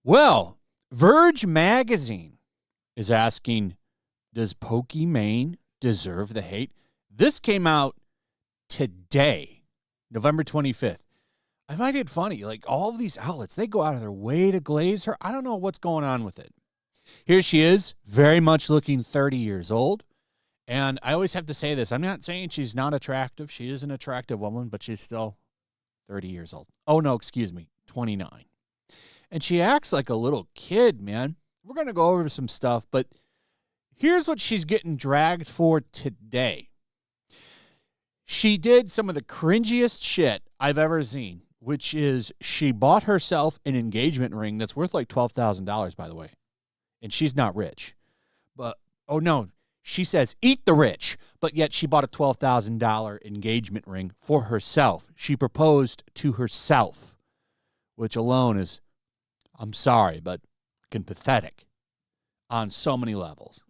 Well, Verge Magazine is asking, does Pokimane deserve the hate? This came out today, November 25th. I find it funny. Like, all of these outlets, they go out of their way to glaze her. I don't know what's going on with it. Here she is, very much looking 30 years old. And I always have to say this. I'm not saying she's not attractive. She is an attractive woman, but she's still 30 years old. Oh, no, excuse me, 29. And she acts like a little kid, man. We're going to go over some stuff, but here's what she's getting dragged for today. She did some of the cringiest shit I've ever seen, which is she bought herself an engagement ring that's worth like $12,000, by the way. And she's not rich. But, oh no, she says, eat the rich. But yet she bought a $12,000 engagement ring for herself. She proposed to herself, which alone is, I'm sorry, but fucking pathetic on so many levels.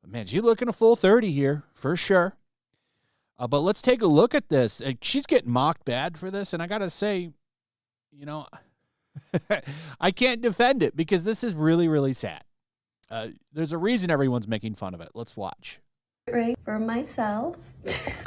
But man, she's looking a full 30 here, for sure. But let's take a look at this. She's getting mocked bad for this, and I got to say, you know, I can't defend it because this is really, really sad. There's a reason everyone's making fun of it. Let's watch. Right, for myself.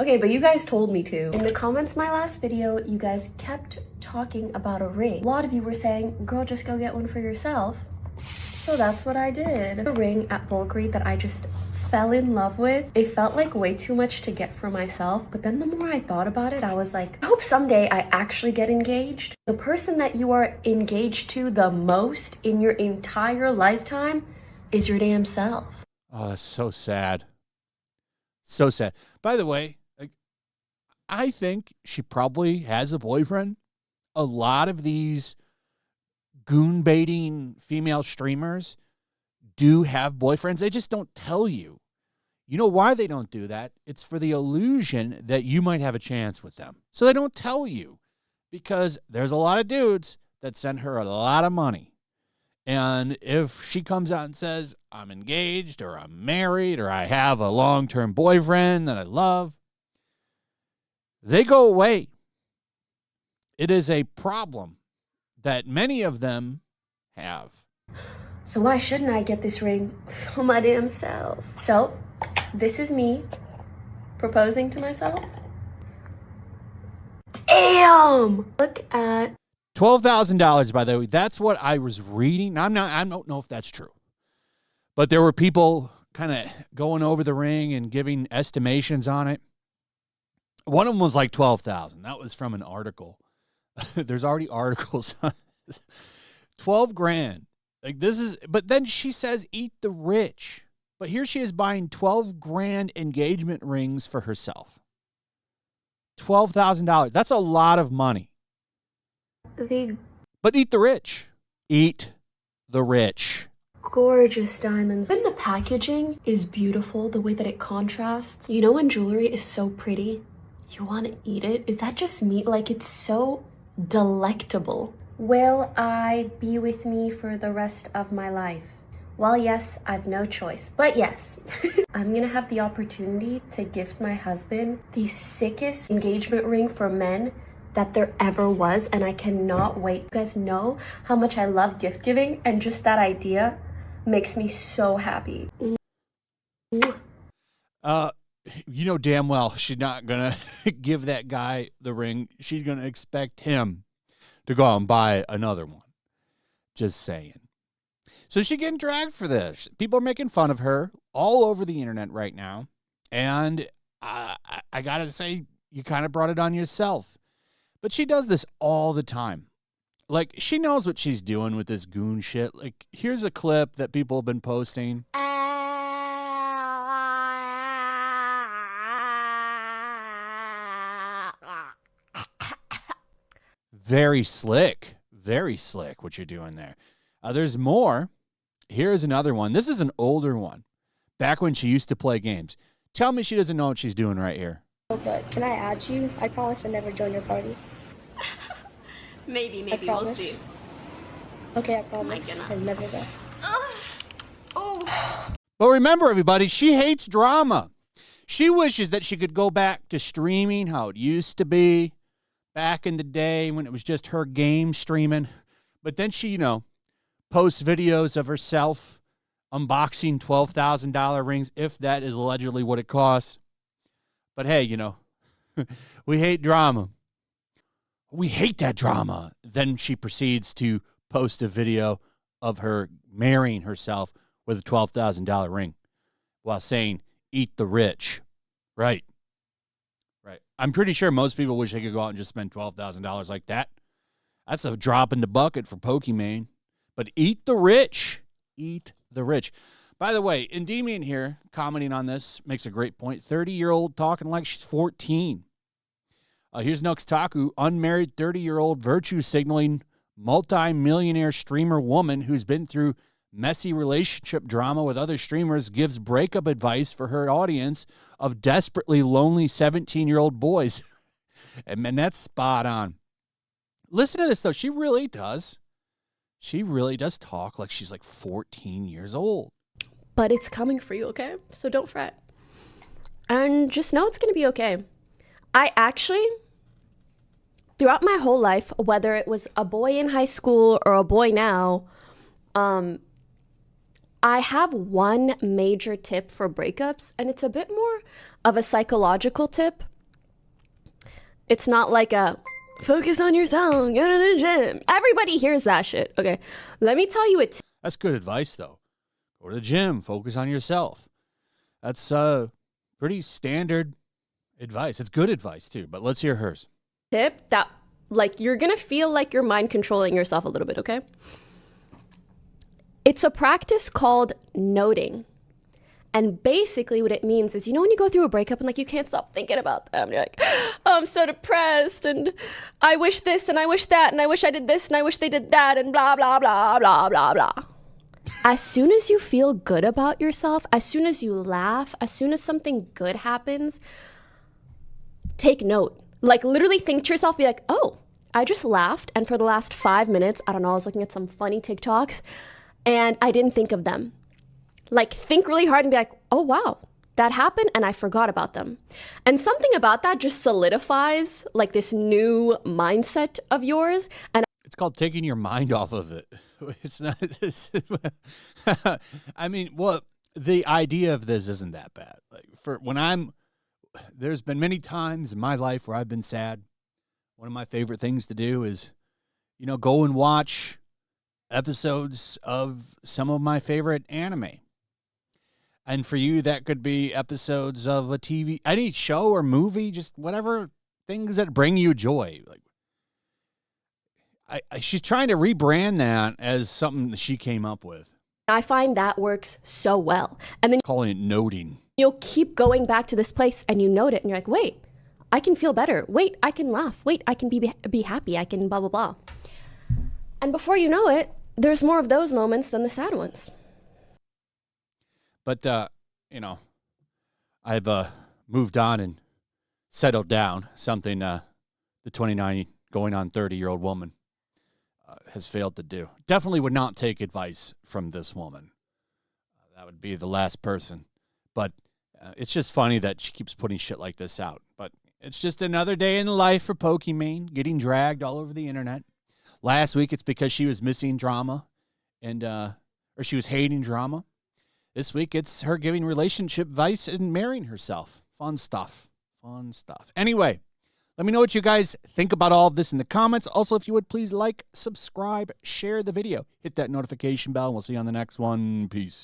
Okay, but you guys told me to. In the comments my last video, you guys kept talking about a ring. A lot of you were saying, girl, just go get one for yourself. So that's what I did. A ring at Bulgari that I just fell in love with. It felt like way too much to get for myself, but then the more I thought about it, I was like, I hope someday I actually get engaged. The person that you are engaged to the most in your entire lifetime is your damn self. Oh, that's so sad. So sad. By the way, I think she probably has a boyfriend. A lot of these goon baiting female streamers do have boyfriends. They just don't tell you. You know why they don't do that? It's for the illusion that you might have a chance with them. So they don't tell you because there's a lot of dudes that send her a lot of money. And if she comes out and says, I'm engaged or I'm married or I have a long-term boyfriend that I love, they go away. It is a problem that many of them have. So why shouldn't I get this ring for my damn self? So this is me proposing to myself. Damn! Look at $12,000, by the way. That's what I was reading. I don't know if that's true. But there were people kind of going over the ring and giving estimations on it. One of them was like $12,000. That was from an article. There's already articles on this. 12 grand. Like this is, but then she says, eat the rich. But here she is buying 12 grand engagement rings for herself. $12,000. That's a lot of money. But eat the rich. Eat the rich. Gorgeous diamonds. And the packaging is beautiful, the way that it contrasts. You know when jewelry is so pretty, you want to eat it? Is that just me? Like, it's so delectable. Will I be with me for the rest of my life? Well, yes, I've no choice. But yes, I'm gonna have the opportunity to gift my husband the sickest engagement ring for men that there ever was, and I cannot wait. You guys know how much I love gift giving, and just that idea makes me so happy. You know damn well she's not gonna give that guy the ring. She's gonna expect him to go out and buy another one. Just saying. So she's getting dragged for this. People are making fun of her all over the internet right now. And I gotta say, you kind of brought it on yourself. But she does this all the time. Like, she knows what she's doing with this goon shit. Like, here's a clip that people have been posting. Very slick what you're doing there. There's more. Here's another one. This is an older one. Back when she used to play games. Tell me she doesn't know what she's doing right here. Okay, can I add you? I promise I'll never join your party. Maybe we'll see. Okay, I promise. I'll never go. But remember, everybody, she hates drama. She wishes that she could go back to streaming how it used to be back in the day when it was just her game streaming. But then she, posts videos of herself unboxing $12,000 rings, if that is allegedly what it costs. But hey, we hate drama. We hate that drama. Then she proceeds to post a video of her marrying herself with a $12,000 ring while saying, eat the rich. Right. I'm pretty sure most people wish they could go out and just spend $12,000 like that. That's a drop in the bucket for Pokimane. But eat the rich. Eat the rich. By the way, Endymion here, commenting on this, makes a great point. 30-year-old talking like she's 14. Here's Nuxtaku, unmarried 30-year-old virtue signaling multi-millionaire streamer woman who's been through messy relationship drama with other streamers gives breakup advice for her audience of desperately lonely 17-year-old boys. And man, that's spot on. Listen to this, though. She really does talk like she's like 14 years old. But it's coming for you, okay? So don't fret. And just know it's going to be okay. I actually, throughout my whole life, whether it was a boy in high school or a boy now, I have one major tip for breakups, and it's a bit more of a psychological tip. It's not like a focus on yourself, go to the gym. Everybody hears that shit. Okay, let me tell you a tip. That's good advice, though. Go to the gym, focus on yourself. That's pretty standard advice. It's good advice, too, but let's hear hers. Tip that, you're going to feel like you're mind controlling yourself a little bit, okay? It's a practice called noting. And basically what it means is, when you go through a breakup and you can't stop thinking about them. You're like, oh, I'm so depressed and I wish this and I wish that and I wish I did this and I wish they did that and blah, blah, blah, blah, blah, blah. As soon as you feel good about yourself, as soon as you laugh, as soon as something good happens, take note. Literally think to yourself, be like, oh, I just laughed. And for the last 5 minutes, I was looking at some funny TikToks and I didn't think of them. Think really hard and be like, oh, wow, that happened and I forgot about them. And something about that just solidifies this new mindset of yours. And it's called taking your mind off of it. It's not. The idea of this isn't that bad. There's been many times in my life where I've been sad. One of my favorite things to do is, go and watch episodes of some of my favorite anime. And for you, that could be episodes of any show or movie, just whatever things that bring you joy. She's trying to rebrand that as something that she came up with. I find that works so well. And then calling it noting. You'll keep going back to this place and you note it and you're like, wait, I can feel better. Wait, I can laugh. Wait, I can be happy. I can blah, blah, blah. And before you know it, there's more of those moments than the sad ones. But, I've moved on and settled down, something the 29 going on 30-year-old woman has failed to do. Definitely would not take advice from this woman. That would be the last person. But it's just funny that she keeps putting shit like this out. But it's just another day in the life for Pokimane, getting dragged all over the internet. Last week, it's because she was missing drama or she was hating drama. This week, it's her giving relationship advice and marrying herself. Fun stuff. Anyway, let me know what you guys think about all of this in the comments. Also, if you would, please like, subscribe, share the video. Hit that notification bell, and we'll see you on the next one. Peace.